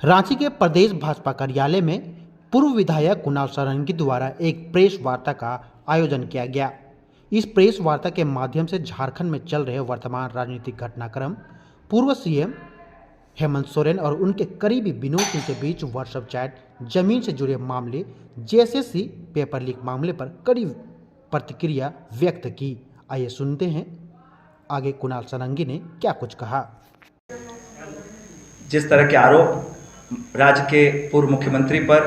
रांची के प्रदेश भाजपा कार्यालय में पूर्व विधायक कुणाल सारंगी द्वारा एक प्रेस वार्ता का आयोजन किया गया। इस प्रेस वार्ता के माध्यम से झारखंड में चल रहे वर्तमान राजनीतिक घटनाक्रम, पूर्व सीएम हेमंत सोरेन और उनके करीबी विनोद सिंह के बीच व्हाट्सएप चैट, जमीन से जुड़े मामले, जेएसएससी पेपर लीक मामले पर कड़ी प्रतिक्रिया व्यक्त की। आइए सुनते हैं आगे कुणाल सारंगी ने क्या कुछ कहा। जिस तरह के आरोप राज्य के पूर्व मुख्यमंत्री पर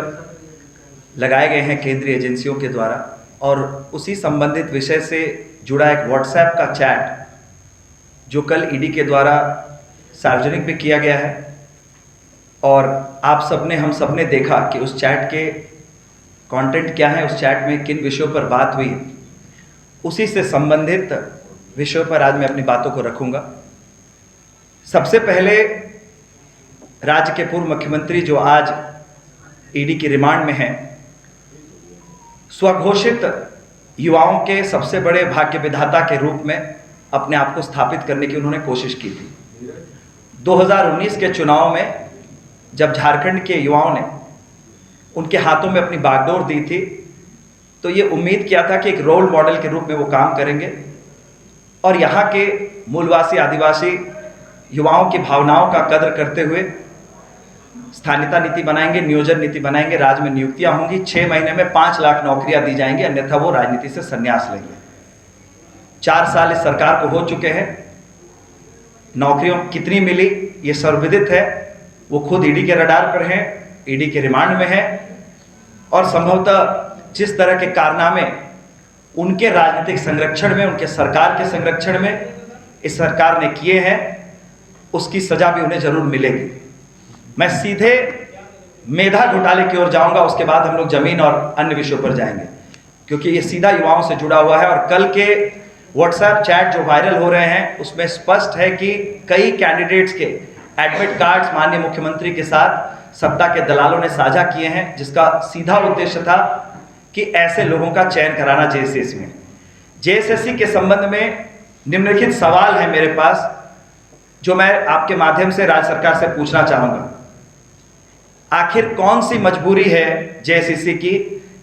लगाए गए हैं केंद्रीय एजेंसियों के द्वारा, और उसी संबंधित विषय से जुड़ा एक व्हाट्सएप का चैट जो कल ईडी के द्वारा सार्वजनिक भी किया गया है, और आप सबने हम सबने देखा कि उस चैट के कंटेंट क्या है, उस चैट में किन विषयों पर बात हुई, उसी से संबंधित विषयों पर आज मैं अपनी बातों को रखूंगा। सबसे पहले राज्य के पूर्व मुख्यमंत्री जो आज ईडी की रिमांड में हैं, स्वघोषित युवाओं के सबसे बड़े भाग्य विधाता के रूप में अपने आप को स्थापित करने की उन्होंने कोशिश की थी। 2019 के चुनाव में जब झारखंड के युवाओं ने उनके हाथों में अपनी बागडोर दी थी, तो ये उम्मीद किया था कि एक रोल मॉडल के रूप में वो काम करेंगे और यहाँ के मूलवासी आदिवासी युवाओं की भावनाओं का कदर करते हुए स्थानीयता नीति बनाएंगे, नियोजन नीति बनाएंगे, राज्य में नियुक्तियां होंगी, 6 महीने में 5 लाख नौकरियां दी जाएंगी, अन्यथा वो राजनीति से संन्यास लेंगे। 4 साल इस सरकार को हो चुके हैं, नौकरियों कितनी मिली ये सर्वविदित है। वो खुद ईडी के रडार पर हैं, ईडी के रिमांड में हैं, और संभवतः जिस तरह के कारनामे उनके राजनीतिक संरक्षण में, उनके सरकार के संरक्षण में इस सरकार ने किए हैं, उसकी सजा भी उन्हें जरूर मिलेगी। मैं सीधे मेधा घोटाले की ओर जाऊंगा, उसके बाद हम लोग जमीन और अन्य विषयों पर जाएंगे, क्योंकि ये सीधा युवाओं से जुड़ा हुआ है। और कल के व्हाट्सएप चैट जो वायरल हो रहे हैं, उसमें स्पष्ट है कि कई कैंडिडेट्स के एडमिट कार्ड्स माननीय मुख्यमंत्री के साथ सत्ता के दलालों ने साझा किए हैं, जिसका सीधा उद्देश्य था कि ऐसे लोगों का चयन कराना जेएसएससी में। जेएसएससी के संबंध में निम्नलिखित सवाल है मेरे पास, जो मैं आपके माध्यम से राज्य सरकार से पूछना चाहूंगा। आखिर कौन सी मजबूरी है जेएसएससी की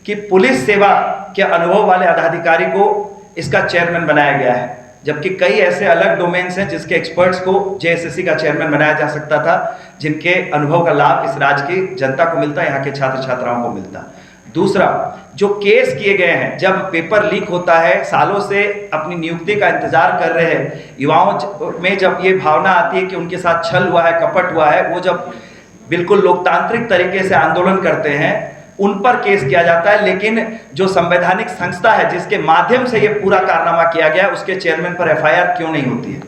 कि पुलिस सेवा के अनुभव वाले अधिकारी को इसका चेयरमैन बनाया गया है, जबकि कई ऐसे अलग डोमेन्स हैं जिसके एक्सपर्ट्स को जेएसएससी का चेयरमैन बनाया जा सकता था, जिनके अनुभव का लाभ इस राज्य की जनता को मिलता, यहाँ के छात्र छात्राओं को मिलता। दूसरा, जो केस किए गए हैं, जब पेपर लीक होता है, सालों से अपनी नियुक्ति का इंतजार कर रहे हैं युवाओं में, जब ये भावना आती है कि उनके साथ छल हुआ है, कपट हुआ है, वो जब बिल्कुल लोकतांत्रिक तरीके से आंदोलन करते हैं, उन पर केस किया जाता है। लेकिन जो संवैधानिक संस्था है जिसके माध्यम से ये पूरा कारनामा किया गया, उसके चेयरमैन पर एफआईआर क्यों नहीं होती है?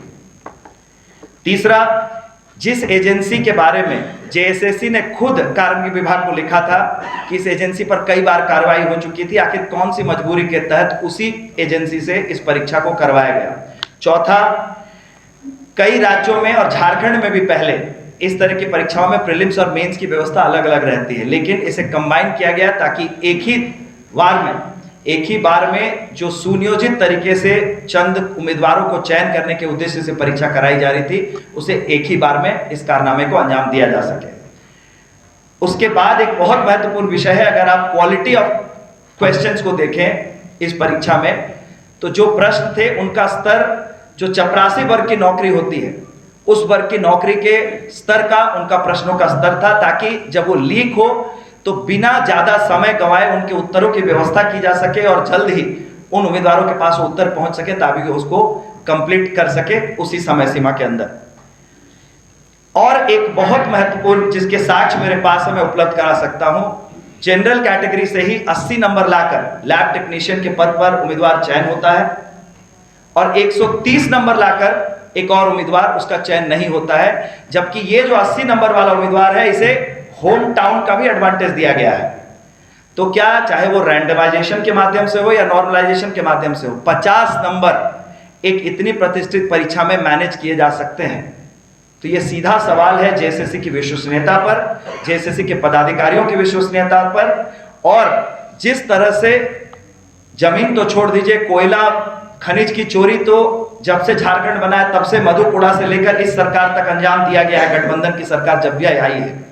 तीसरा, जिस एजेंसी के बारे में जेएसएससी ने खुद कार्मिक विभाग को लिखा था कि इस एजेंसी पर कई बार कार्रवाई हो चुकी थी, आखिर कौन सी मजबूरी के तहत उसी एजेंसी से इस परीक्षा को करवाया गया? चौथा, कई राज्यों में और झारखंड में भी पहले इस तरह की परीक्षाओं में प्रीलिम्स और मेंस की व्यवस्था अलग अलग रहती है, लेकिन इसे कंबाइन किया गया ताकि एक ही बार में जो सुनियोजित तरीके से चंद उम्मीदवारों को चयन करने के उद्देश्य से परीक्षा कराई जा रही थी, उसे एक ही बार में इस कारनामे को अंजाम दिया जा सके। उसके बाद एक बहुत महत्वपूर्ण विषय है, अगर आप क्वालिटी ऑफ क्वेश्चंस को देखें इस परीक्षा में, तो जो प्रश्न थे उनका स्तर, जो चपरासी वर्ग की नौकरी होती है उस वर्ग की नौकरी के स्तर का उनका प्रश्नों का स्तर था, ताकि जब वो लीक हो तो बिना ज्यादा समय गंवाए उनके उत्तरों की व्यवस्था की जा सके और जल्द ही उन उम्मीदवारों के पास उत्तर पहुंच सके, ताकि उसको कंप्लीट कर सके उसी समय सीमा के अंदर। और एक बहुत महत्वपूर्ण, जिसके साक्ष्य मेरे पास है, मैं उपलब्ध करा सकता हूं, जनरल कैटेगरी से ही 80 नंबर लाकर लैब टेक्नीशियन के पद पर उम्मीदवार चयन होता है, और 130 नंबर लाकर एक और उम्मीदवार उसका चयन नहीं होता है, जबकि ये जो 80 नंबर वाला उम्मीदवार है, इसे होम टाउन का भी एडवांटेज दिया गया है। तो क्या, चाहे वो रैंडमाइजेशन के माध्यम से हो या नॉर्मलाइजेशन के माध्यम से हो, 50 नंबर एक इतनी प्रतिष्ठित परीक्षा में मैनेज किए जा सकते हैं? तो ये सीधा सवाल है जेएसएससी की विश्वसनीयता पर, जेएसएससी के पदाधिकारियों की विश्वसनीयता पर, और जिस तरह से जमीन तो छोड़ दीजिए, कोयला खनिज की चोरी तो जब से झारखंड बना है तब से मधुपुरा से लेकर इस सरकार तक अंजाम दिया गया है। गठबंधन की सरकार जब भी आई है,